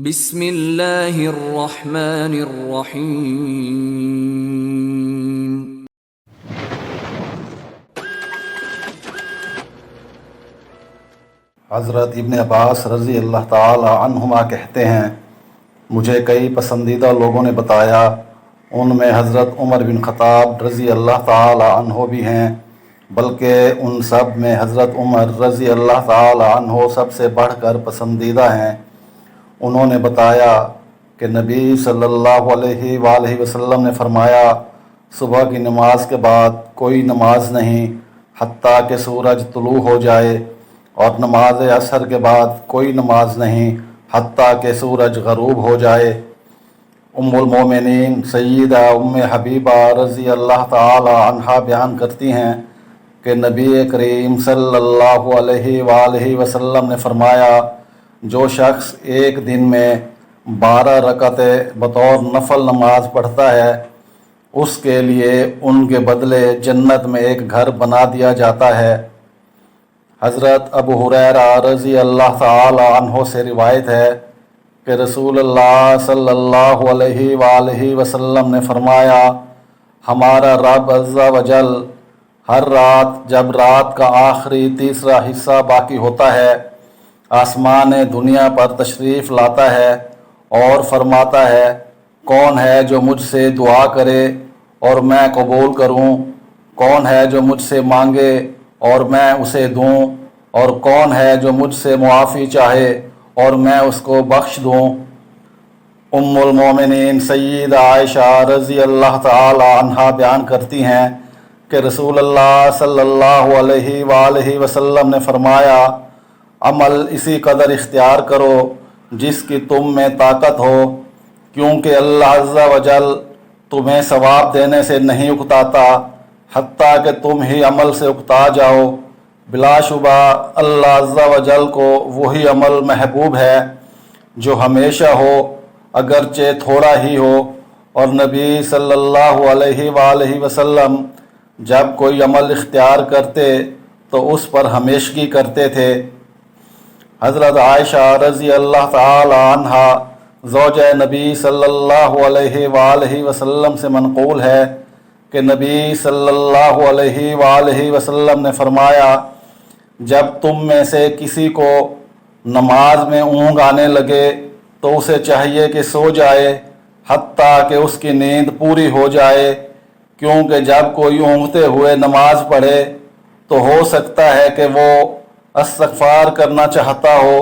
بسم اللہ الرحمن الرحیم۔ حضرت ابن عباس رضی اللہ تعالی عنہما کہتے ہیں، مجھے کئی پسندیدہ لوگوں نے بتایا، ان میں حضرت عمر بن خطاب رضی اللہ تعالی عنہ بھی ہیں، بلکہ ان سب میں حضرت عمر رضی اللہ تعالی عنہ سب سے بڑھ کر پسندیدہ ہیں۔ انہوں نے بتایا کہ نبی صلی اللہ علیہ وآلہ وسلم نے فرمایا، صبح کی نماز کے بعد کوئی نماز نہیں حتیٰ کہ سورج طلوع ہو جائے، اور نماز عصر کے بعد کوئی نماز نہیں حتیٰ کہ سورج غروب ہو جائے۔ ام المومنین سیدہ ام حبیبہ رضی اللہ تعالی عنہا بیان کرتی ہیں کہ نبی کریم صلی اللہ علیہ وآلہ وسلم نے فرمایا، جو شخص ایک دن میں 12 رکعتیں بطور نفل نماز پڑھتا ہے، اس کے لیے ان کے بدلے جنت میں ایک گھر بنا دیا جاتا ہے۔ حضرت ابو ہریرہ رضی اللہ تعالی عنہ سے روایت ہے کہ رسول اللہ صلی اللہ علیہ وآلہ وسلم نے فرمایا، ہمارا رب عز و جل ہر رات جب رات کا آخری تیسرا حصہ باقی ہوتا ہے، آسمان دنیا پر تشریف لاتا ہے اور فرماتا ہے، کون ہے جو مجھ سے دعا کرے اور میں قبول کروں، کون ہے جو مجھ سے مانگے اور میں اسے دوں، اور کون ہے جو مجھ سے معافی چاہے اور میں اس کو بخش دوں۔ ام المومنین سیدہ عائشہ رضی اللہ تعالی عنہا بیان کرتی ہیں کہ رسول اللہ صلی اللہ علیہ وآلہ وسلم نے فرمایا، عمل اسی قدر اختیار کرو جس کی تم میں طاقت ہو، کیونکہ اللہ عز و جل تمہیں ثواب دینے سے نہیں اکتاتا حتیٰ کہ تم ہی عمل سے اکتا جاؤ۔ بلا شبہ اللہ عز و جل کو وہی عمل محبوب ہے جو ہمیشہ ہو اگرچہ تھوڑا ہی ہو، اور نبی صلی اللہ علیہ وآلہ وسلم جب کوئی عمل اختیار کرتے تو اس پر ہمیشگی کرتے تھے۔ حضرت عائشہ رضی اللہ تعالی عنہا زوجہ نبی صلی اللہ علیہ وآلہ وسلم سے منقول ہے کہ نبی صلی اللہ علیہ وآلہ وسلم نے فرمایا، جب تم میں سے کسی کو نماز میں اونگ آنے لگے تو اسے چاہیے کہ سو جائے حتیٰ کہ اس کی نیند پوری ہو جائے، کیونکہ جب کوئی اونگتے ہوئے نماز پڑھے تو ہو سکتا ہے کہ وہ استغفار کرنا چاہتا ہو